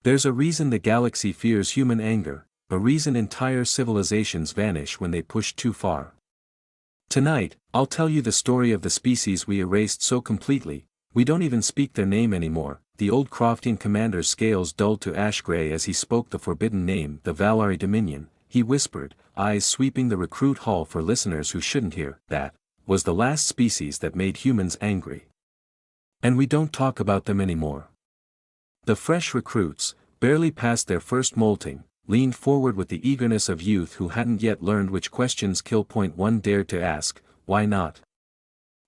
There's a reason the galaxy fears human anger, a reason entire civilizations vanish when they push too far. Tonight, I'll tell you the story of the species we erased so completely, we don't even speak their name anymore. The old Croftian commander's scales dulled to ash-gray as he spoke the forbidden name, the Valari Dominion. He whispered, eyes sweeping the recruit hall for listeners who shouldn't hear, that was the last species that made humans angry. And we don't talk about them anymore. The fresh recruits, barely past their first molting, leaned forward with the eagerness of youth who hadn't yet learned which questions Kill Point 1 dared to ask, why not?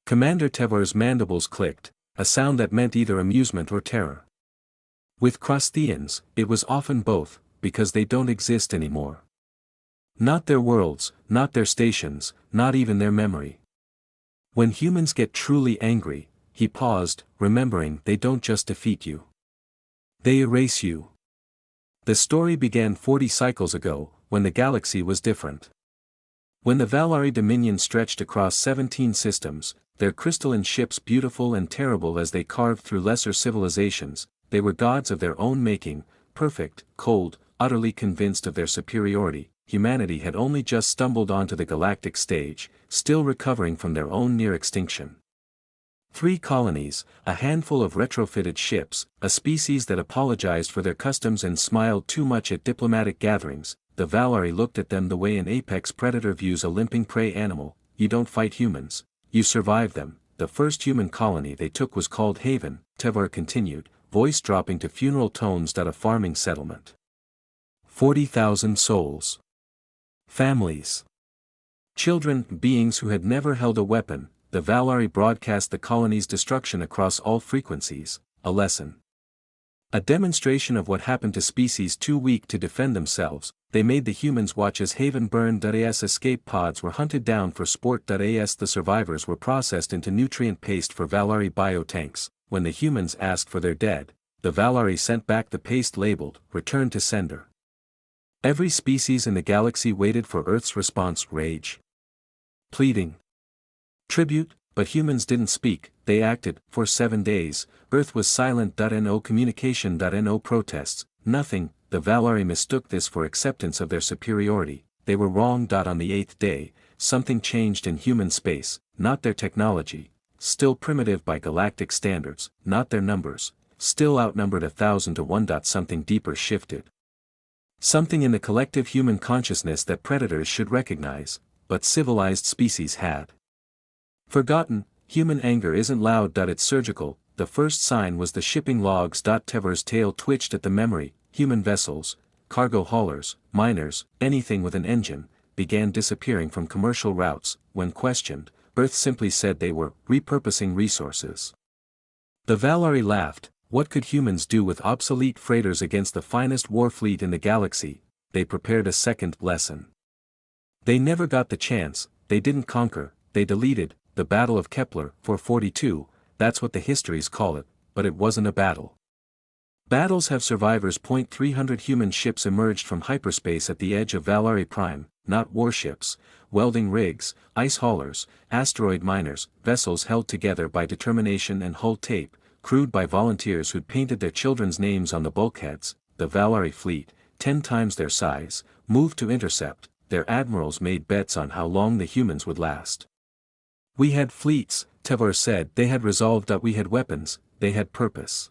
Commander Tevor's mandibles clicked, a sound that meant either amusement or terror. With Croftians, it was often both, because they don't exist anymore. Not their worlds, not their stations, not even their memory. When humans get truly angry, he paused, remembering they don't just defeat you. They erase you. The story began 40 cycles ago, when the galaxy was different. When the Valari Dominion stretched across 17 systems, their crystalline ships beautiful and terrible as they carved through lesser civilizations, they were gods of their own making, perfect, cold, utterly convinced of their superiority. Humanity had only just stumbled onto the galactic stage, still recovering from their own near extinction. 3 colonies, a handful of retrofitted ships, a species that apologized for their customs and smiled too much at diplomatic gatherings. The Valari looked at them the way an apex predator views a limping prey animal. You don't fight humans, you survive them. The first human colony they took was called Haven, Tevor continued, voice dropping to funeral tones. A farming settlement. 40,000 souls. Families. Children, beings who had never held a weapon. The Valari broadcast the colony's destruction across all frequencies, a lesson. A demonstration of what happened to species too weak to defend themselves. They made the humans watch as Haven burned. As escape pods were hunted down for sport. As the survivors were processed into nutrient paste for Valari biotanks. When the humans asked for their dead, the Valari sent back the paste labeled, "Return to sender." Every species in the galaxy waited for Earth's response, rage. Pleading. Tribute, but humans didn't speak, they acted. For 7 days, Earth was silent. No communication. No protests, nothing. The Valari mistook this for acceptance of their superiority. They were wrong. On the 8th day, something changed in human space, not their technology, still primitive by galactic standards, not their numbers, still outnumbered 1,000 to 1. Something deeper shifted. Something in the collective human consciousness that predators should recognize, but civilized species had forgotten. Human anger isn't loud. It's surgical. The first sign was the shipping logs. Tevor's tail twitched at the memory. Human vessels, cargo haulers, miners, anything with an engine, began disappearing from commercial routes. When questioned, Earth simply said they were repurposing resources. The Valari laughed. What could humans do with obsolete freighters against the finest war fleet in the galaxy? They prepared a second lesson. They never got the chance. They didn't conquer, they deleted. The Battle of Kepler 442, that's what the histories call it, but it wasn't a battle. Battles have survivors. 300 human ships emerged from hyperspace at the edge of Valari Prime, not warships, welding rigs, ice haulers, asteroid miners, vessels held together by determination and hull tape, crewed by volunteers who'd painted their children's names on the bulkheads. The Valari fleet, 10 times their size, moved to intercept. Their admirals made bets on how long the humans would last. We had fleets, Tevor said. They had resolved. We had weapons, they had purpose.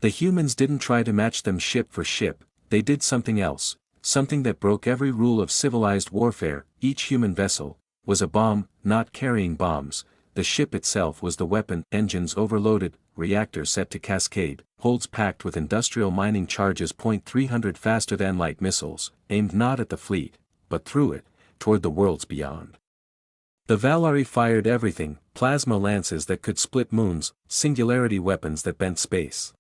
The humans didn't try to match them ship for ship, they did something else, something that broke every rule of civilized warfare. Each human vessel was a bomb, not carrying bombs. The ship itself was the weapon. Engines overloaded, reactors set to cascade, holds packed with industrial mining charges. 300 faster than light missiles, aimed not at the fleet, but through it, toward the worlds beyond. The Valari fired everything, plasma lances that could split moons, singularity weapons that bent space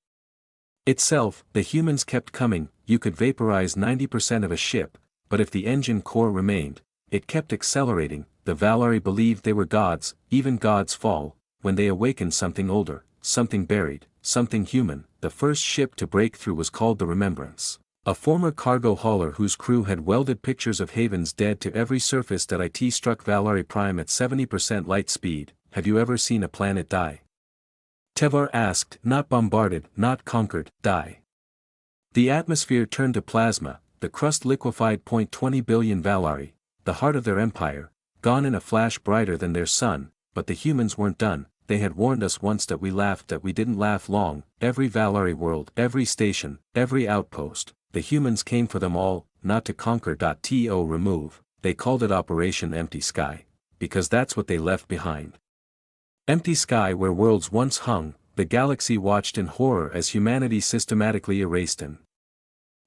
itself. The humans kept coming. You could vaporize 90% of a ship, but if the engine core remained, it kept accelerating. The Valari believed they were gods. Even gods fall, when they awaken something older, something buried, something human. The first ship to break through was called the Remembrance. A former cargo hauler whose crew had welded pictures of Haven's dead to every surface. It struck Valari Prime at 70% light speed. Have you ever seen a planet die? Tevor asked. Not bombarded, not conquered, die. The atmosphere turned to plasma, the crust liquefied. 20 billion Valari, the heart of their empire, gone in a flash brighter than their sun, but the humans weren't done. They had warned us once that we laughed, that we didn't laugh long. Every Valari world, every station, every outpost, the humans came for them all, not to conquer. To remove, they called it Operation Empty Sky, because that's what they left behind. Empty sky where worlds once hung, the galaxy watched in horror as humanity systematically erased an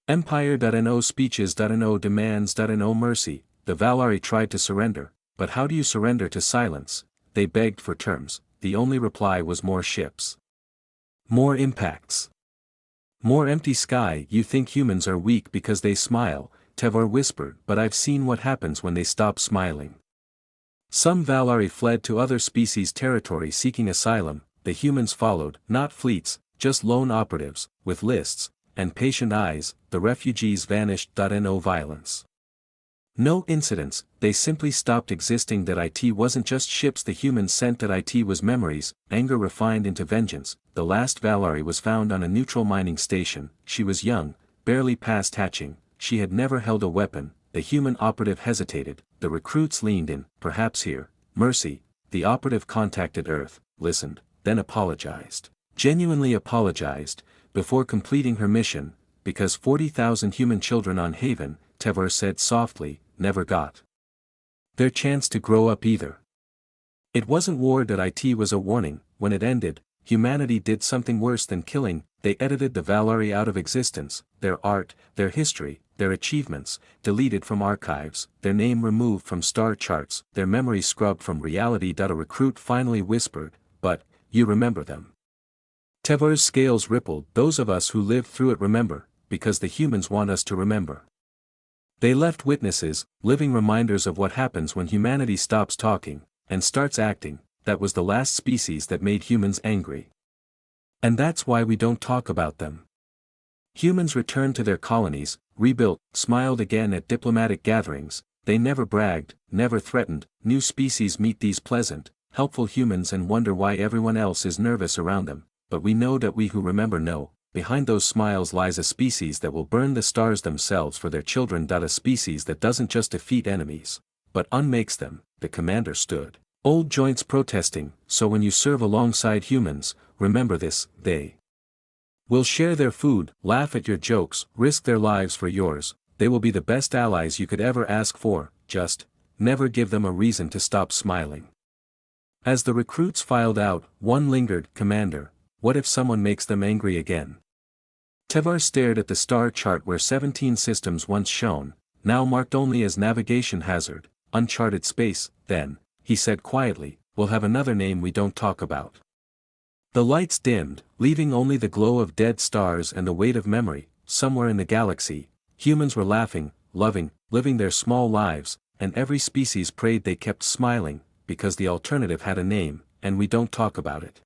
Empire.no speeches.no demands.no mercy. The Valari tried to surrender, but how do you surrender to silence? They begged for terms. The only reply was more ships. More impacts. More empty sky. You think humans are weak because they smile, Tevar whispered, but I've seen what happens when they stop smiling. Some Valari fled to other species' territory seeking asylum. The humans followed, not fleets, just lone operatives, with lists, and patient eyes. The refugees vanished. No violence. No incidents, they simply stopped existing. That it wasn't just ships the humans sent, that it was memories, anger refined into vengeance. The last Valari was found on a neutral mining station. She was young, barely past hatching, she had never held a weapon. The human operative hesitated, the recruits leaned in. Perhaps here, mercy. The operative contacted Earth, listened, then apologized. Genuinely apologized, before completing her mission, because 40,000 human children on Haven, Tevar said softly, never got their chance to grow up either. It wasn't war. It was a warning. When it ended, humanity did something worse than killing. They edited the Valari out of existence, their art, their history, their achievements, deleted from archives, their name removed from star charts, their memories scrubbed from reality. A recruit finally whispered, but, you remember them. Tevar's scales rippled. Those of us who lived through it remember, because the humans want us to remember. They left witnesses, living reminders of what happens when humanity stops talking, and starts acting. That was the last species that made humans angry. And that's why we don't talk about them. Humans returned to their colonies, rebuilt, smiled again at diplomatic gatherings. They never bragged, never threatened. New species meet these pleasant, helpful humans and wonder why everyone else is nervous around them. But we know that we who remember know. Behind those smiles lies a species that will burn the stars themselves for their children. A species that doesn't just defeat enemies, but unmakes them. The commander stood. Old joints protesting. So when you serve alongside humans, remember this, they will share their food, laugh at your jokes, risk their lives for yours. They will be the best allies you could ever ask for. Just, never give them a reason to stop smiling. As the recruits filed out, one lingered. Commander, what if someone makes them angry again? Tevar stared at the star chart where 17 systems once shone, now marked only as navigation hazard, uncharted space. Then, he said quietly, we'll have another name we don't talk about. The lights dimmed, leaving only the glow of dead stars and the weight of memory. Somewhere in the galaxy, humans were laughing, loving, living their small lives, and every species prayed they kept smiling, because the alternative had a name, and we don't talk about it.